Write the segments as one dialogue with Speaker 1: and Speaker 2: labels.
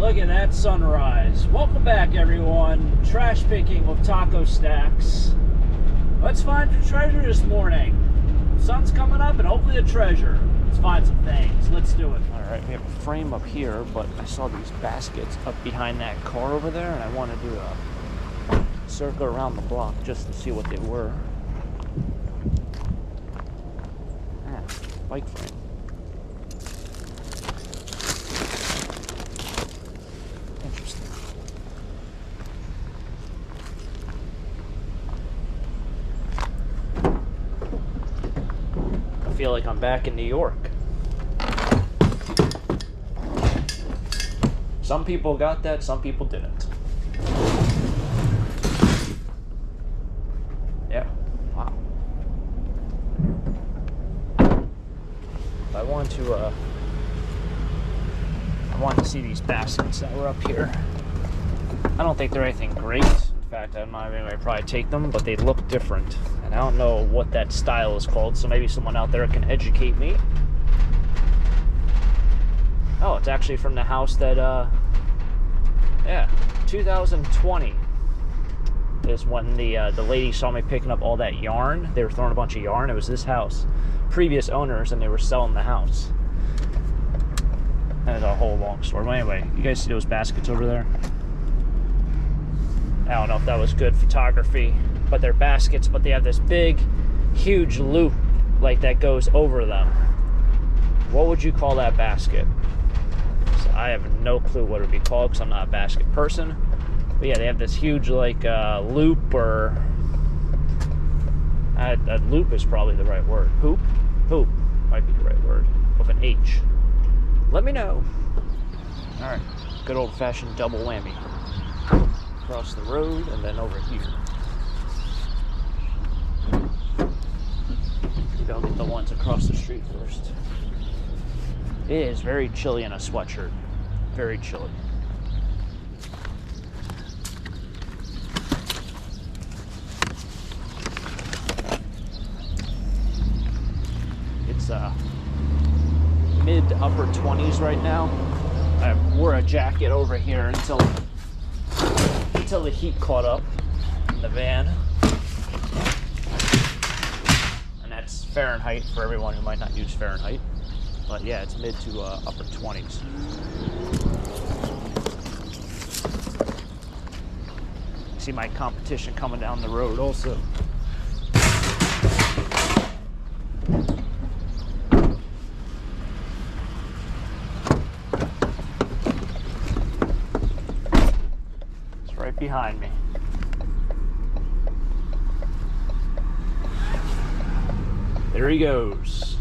Speaker 1: Look at that sunrise. Welcome back, everyone. Trash picking with taco stacks. Let's find your treasure this morning. Sun's coming up and hopefully a treasure. Let's find some things. Let's do it. All right, we have a frame up here, but I saw these baskets up behind that car over there, and I want to do a circle around the block just to see what they were. Ah, bike frame. I feel like I'm back in New York. Some people got that, some people didn't. Yeah, wow. I wanted to see these baskets that were up here. I don't think they're anything great. In fact, I'm not even going to probably take them, but they look different. And I don't know what that style is called, so maybe someone out there can educate me. Oh, it's actually from the house that, yeah, 2020 is when the lady saw me picking up all that yarn. They were throwing a bunch of yarn. It was this house. Previous owners, and they were selling the house. That's a whole long story. But anyway, you guys see those baskets over there? I don't know if that was good photography, but they're baskets, but they have this big, huge loop like that goes over them. What would you call that basket? So I have no clue what it would be called because I'm not a basket person. But yeah, they have this huge like loop, or a loop is probably the right word. Hoop? Hoop might be the right word, with an H. Let me know. All right, good old-fashioned double whammy. Across the road and then over here. Maybe I'll get the ones across the street first. It is very chilly in a sweatshirt. Very chilly. It's mid to upper 20s right now. I wore a jacket over here until the heat caught up in the van. And that's Fahrenheit for everyone who might not use Fahrenheit. But yeah, it's mid to upper 20s. See my competition coming down the road also. Behind me. There he goes.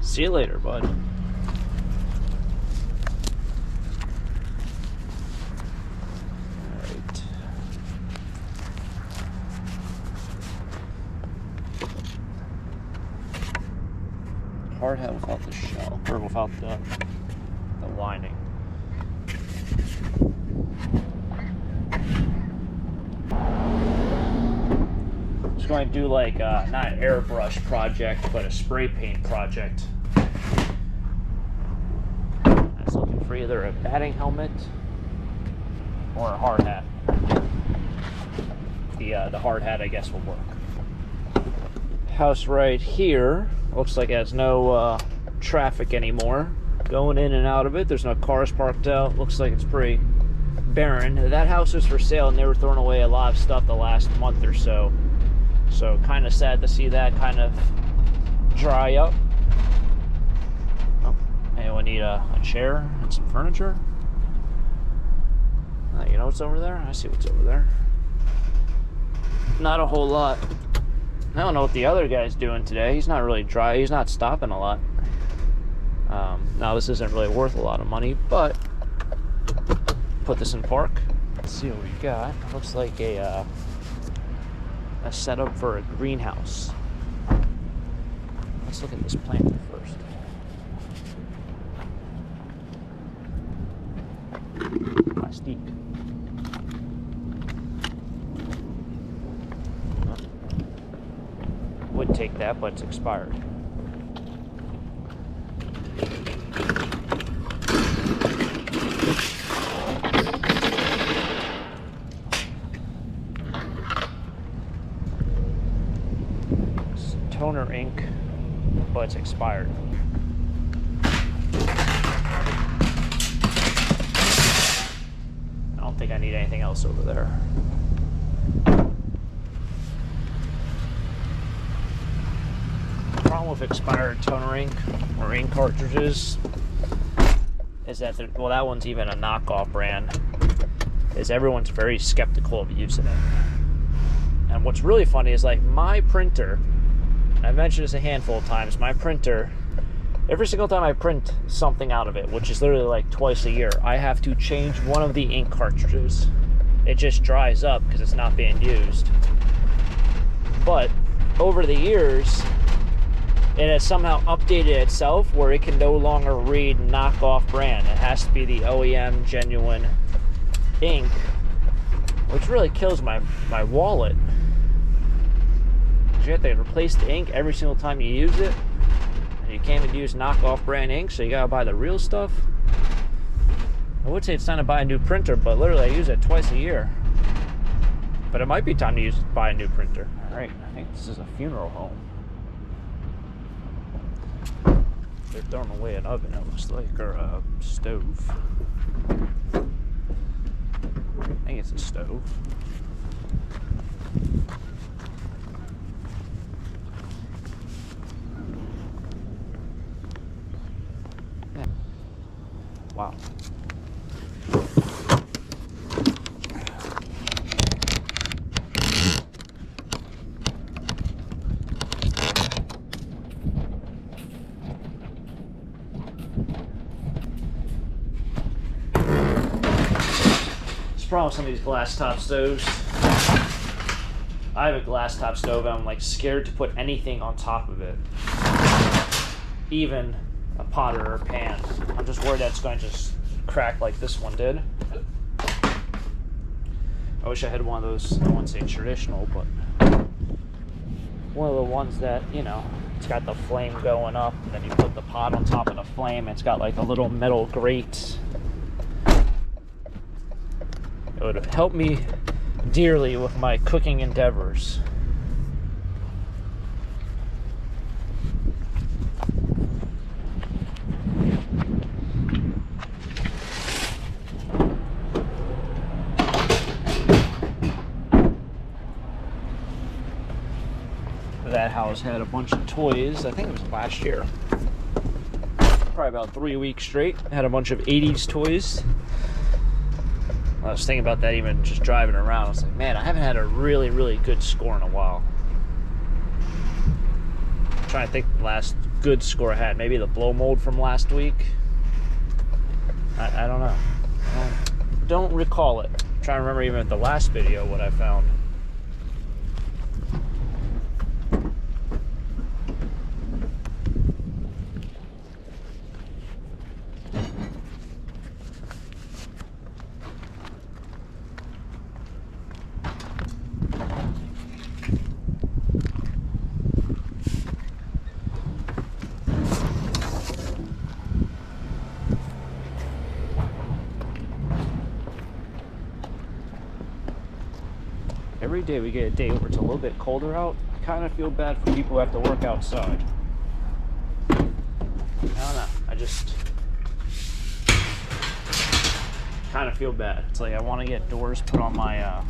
Speaker 1: See you later, bud. All right. Hard hat without the shell, or without the lining. Going to do like not an airbrush project, but a spray paint project. I was looking for either a batting helmet or a hard hat. The hard hat, I guess, will work. House right here looks like it has no traffic anymore going in and out of it. There's no cars parked out. Looks like it's pretty barren. That house was for sale, and they were throwing away a lot of stuff the last month or so. So kind of sad to see that kind of dry up. Oh, anyone need a chair and some furniture? You know what's over there? I see what's over there. Not a whole lot. I don't know what the other guy's doing today. He's not really dry. He's not stopping a lot. Now this isn't really worth a lot of money, but put this in park. Let's see what we got. Looks like a setup for a greenhouse. Let's look at this planter first. Plastique. Would take that, but it's expired. toner ink, but it's expired. I don't think I need anything else over there. The problem with expired toner ink or ink cartridges is that, well, that one's even a knockoff brand, is everyone's very skeptical of using it. And what's really funny is, like, my printer, I've mentioned this a handful of times, my printer, every single time I print something out of it, which is literally like twice a year, I have to change one of the ink cartridges. It just dries up because it's not being used. But over the years, it has somehow updated itself where it can no longer read knockoff brand. It has to be the OEM genuine ink, which really kills my wallet. You have to replace the ink every single time you use it, and you can't even use knockoff brand ink, so you gotta buy the real stuff. I would say it's time to buy a new printer, but literally I use it twice a year. But it might be time to buy a new printer. Alright, I think this is a funeral home. They're throwing away an oven, it looks like, or a stove. I think it's a stove. Yeah. Wow. Problem with some of these glass top stoves, I have a glass top stove and I'm like scared to put anything on top of it, even a pot or a pan. I'm just worried that's going to just crack like this one did. I wish I had one of those, I wouldn't say traditional, but one of the ones that, you know, it's got the flame going up, and then you put the pot on top of the flame, and it's got like a little metal grate. It would have helped me dearly with my cooking endeavors. That house had a bunch of toys. I think it was last year. Probably about 3 weeks straight. It had a bunch of 80s toys. I was thinking about that even just driving around. I was like, man, I haven't had a really, really good score in a while. I'm trying to think the last good score I had. Maybe the blow mold from last week. I don't know. Don't recall it. I'm trying to remember even at the last video what I found. Every day we get a day where it's a little bit colder out. I kind of feel bad for people who have to work outside. I don't know. I just kind of feel bad. It's like I want to get doors put on my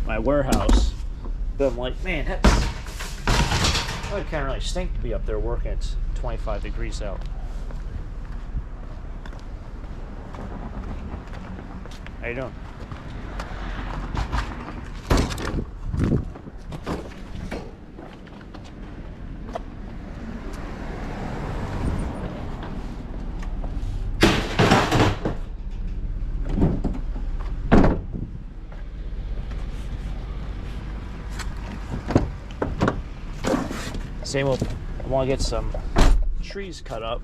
Speaker 1: my warehouse, but I'm like, man, that's, it can't really stink to be up there working. It's 25 degrees out. How you doing? Same with, I want to get some trees cut up,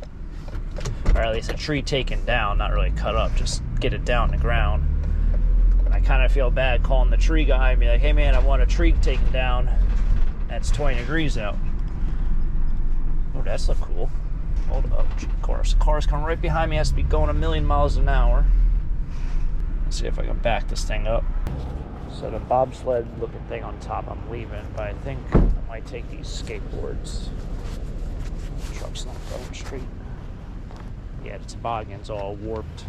Speaker 1: or at least a tree taken down, not really cut up, just get it down the ground. And I kind of feel bad calling the tree guy and be like, hey man, I want a tree taken down. That's 20 degrees out. Oh, that's look cool. Hold up, of course. The car's coming right behind me, has to be going a million miles an hour. Let's see if I can back this thing up. So the bobsled looking thing on top, I'm leaving, but I think I might take these skateboards. The truck's not going straight. Yeah, the toboggan's all warped.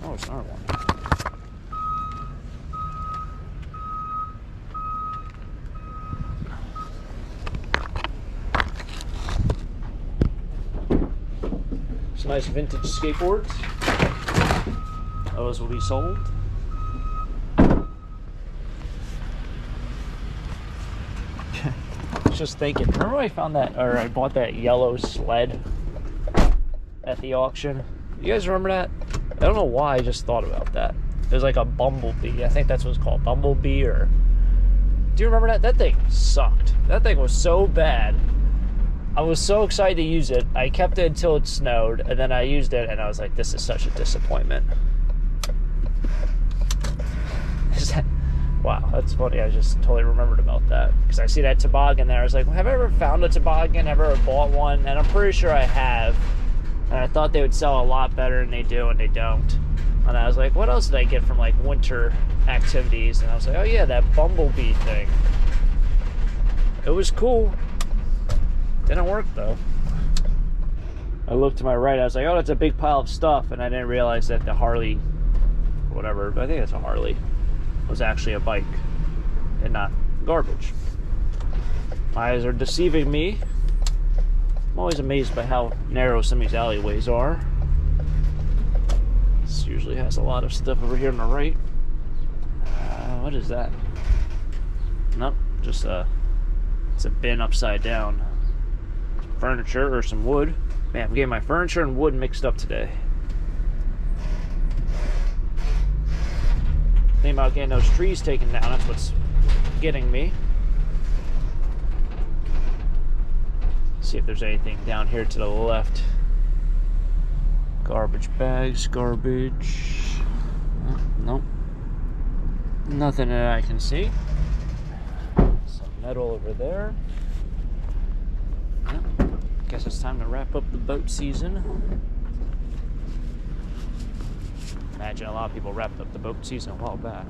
Speaker 1: Oh, it's another one. Some nice vintage skateboards. Those will be sold. Just thinking, remember I found that, or I bought that yellow sled at the auction? You guys remember that? I don't know why I just thought about that. It was like a Bumblebee. I think that's what it's called, Bumblebee, or... Do you remember that? That thing sucked. That thing was so bad. I was so excited to use it. I kept it until it snowed, and then I used it, and I was like, this is such a disappointment. Wow, that's funny. I just totally remembered about that. Because I see that toboggan there. I was like, well, have I ever found a toboggan? Have I ever bought one? And I'm pretty sure I have. And I thought they would sell a lot better than they do, and they don't. And I was like, what else did I get from, like, winter activities? And I was like, oh, yeah, that Bumblebee thing. It was cool. Didn't work, though. I looked to my right. I was like, oh, that's a big pile of stuff. And I didn't realize that the Harley, whatever, but I think it's a Harley, was actually a bike and not garbage. My eyes are deceiving me. I'm always amazed by how narrow some of these alleyways are. This usually has a lot of stuff over here on the right. What is that? Nope, just it's a bin upside down. Furniture or some wood. Man, I'm getting my furniture and wood mixed up today. Thinking about getting those trees taken down, that's what's getting me. See if there's anything down here to the left. Garbage bags, garbage. Nope. Nothing that I can see. Some metal over there. Yep. Guess it's time to wrap up the boat season. Imagine a lot of people wrapped up the boat season a while back.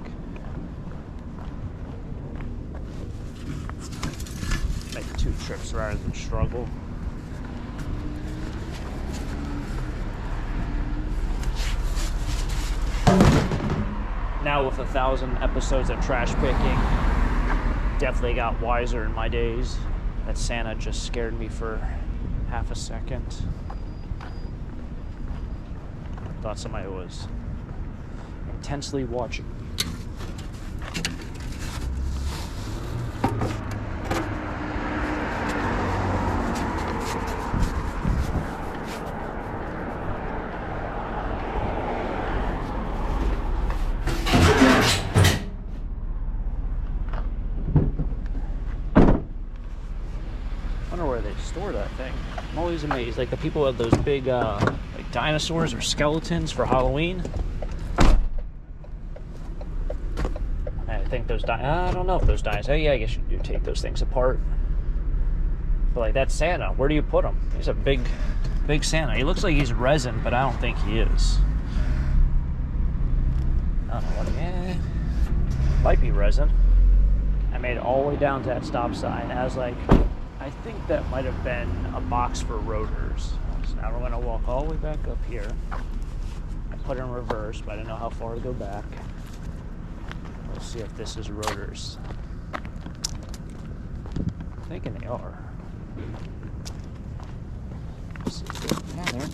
Speaker 1: Make 2 trips rather than struggle. Now with 1,000 episodes of trash picking, definitely got wiser in my days. That Santa just scared me for half a second. Thought somebody was intensely watching. I wonder where they store that thing. I'm always amazed. Like the people have those big like dinosaurs or skeletons for Halloween. I think those I don't know if those dinosaurs. Oh, yeah, I guess you do take those things apart. But like that Santa, where do you put him? He's a big Santa. He looks like he's resin, but I don't think he is. I don't know what. Yeah, might be resin. I made it all the way down to that stop sign. I was like, I think that might have been a box for rotors. So now we're gonna walk all the way back up here. I put it in reverse, but I didn't know how far to go back. Let's see if this is rotors. I'm thinking they are. Let's see. Yeah, there.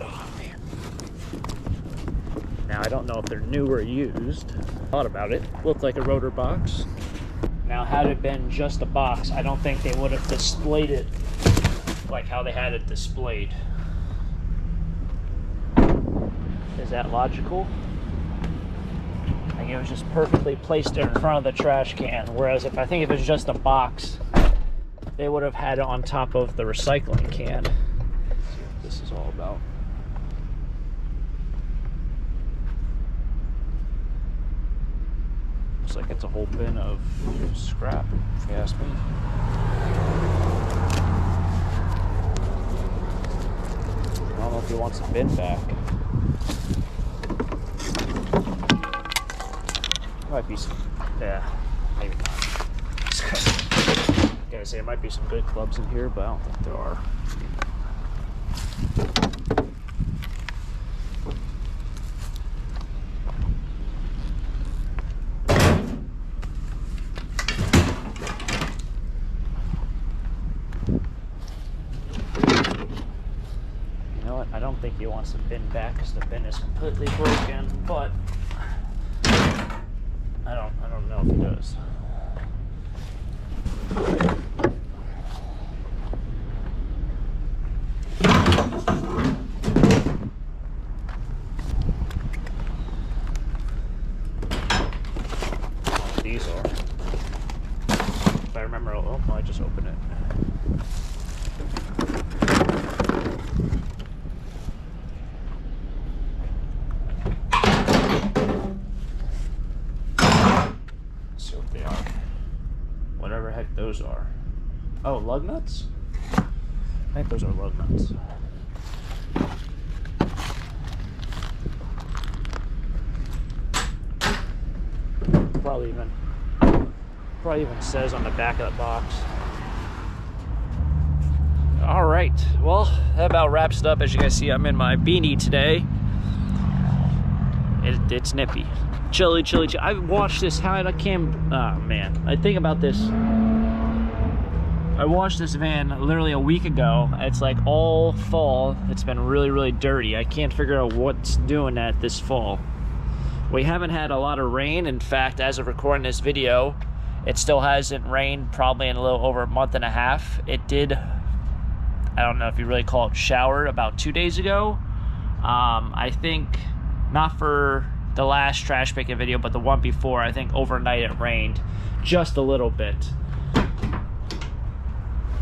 Speaker 1: Oh man. Now I don't know if they're new or used. Thought about it. Looked like a rotor box. Now, had it been just a box, I don't think they would have displayed it like how they had it displayed. Is that logical? Like it was just perfectly placed there in front of the trash can, whereas if it was just a box, they would have had it on top of the recycling can. Let's see what this is all about. Looks like it's a whole bin of scrap, if you ask me. I don't know if he wants the bin back. Might be some, yeah, maybe not. Gotta say, there might be some good clubs in here, but I don't think there are. You know what? I don't think he wants the bin back because the bin is completely broken, but I don't know if he does. These are. If I remember, oh no, I just opened it. Let's see what they are. Whatever heck those are. Oh, lug nuts? I think those are lug nuts. Probably even says on the back of the box. All right, well, that about wraps it up. As you guys see, I'm in my beanie today. It's nippy. Chilly. I watched this, how I can't, oh man. I think about this. I washed this van literally a week ago. It's like all fall. It's been really dirty. I can't figure out what's doing that this fall. We haven't had a lot of rain. In fact, as of recording this video, it still hasn't rained probably in a little over a month and a half. It did, I don't know if you really call it shower, about 2 days ago. I think, not for the last trash picking video, but the one before, I think overnight it rained just a little bit.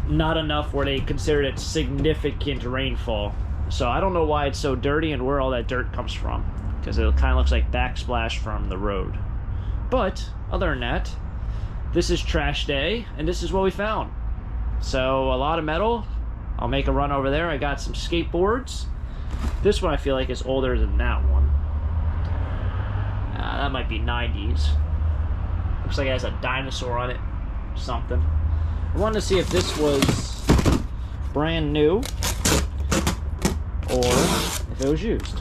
Speaker 1: Not enough where they considered it significant rainfall. So I don't know why it's so dirty and where all that dirt comes from, because it kind of looks like backsplash from the road. But other than that, this is trash day, and this is what we found. So a lot of metal. I'll make a run over there. I got some skateboards. This one I feel like is older than that one. That might be 90s. Looks like it has a dinosaur on it. Something. I wanted to see if this was brand new or if it was used.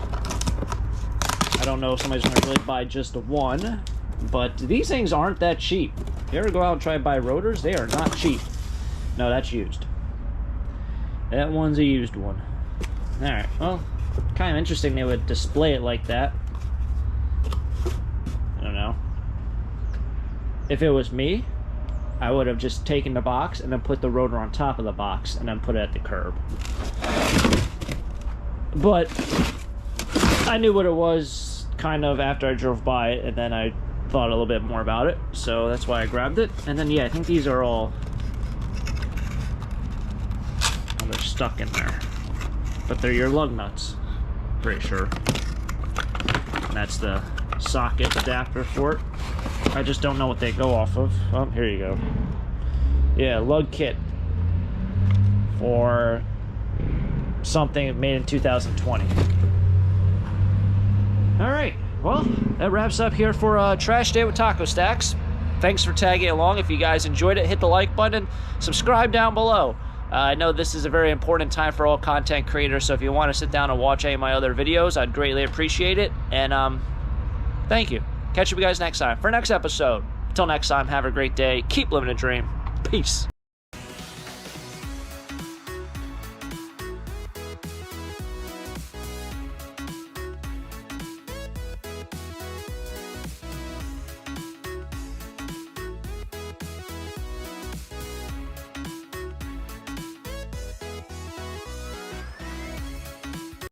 Speaker 1: I don't know if somebody's going to really buy just one, but these things aren't that cheap. If you ever go out and try to buy rotors, they are not cheap. No, that's used. That one's a used one. Alright, well, kind of interesting they would display it like that. I don't know. If it was me, I would have just taken the box and then put the rotor on top of the box and then put it at the curb. But I knew what it was kind of after I drove by it, and then I thought a little bit more about it, so that's why I grabbed it. And then yeah, I think these are all, well, they're stuck in there, but they're your lug nuts, pretty sure. And that's the socket adapter for it. I just don't know what they go off of. Oh, here you go. Yeah, lug kit for something made in 2020. All right, well, that wraps up here for Trash Day with Taco Stacks. Thanks for tagging along. If you guys enjoyed it, hit the like button, subscribe down below. I know this is a very important time for all content creators, so if you want to sit down and watch any of my other videos, I'd greatly appreciate it. And thank you. Catch you guys next time for next episode. Until next time, have a great day. Keep living a dream. Peace.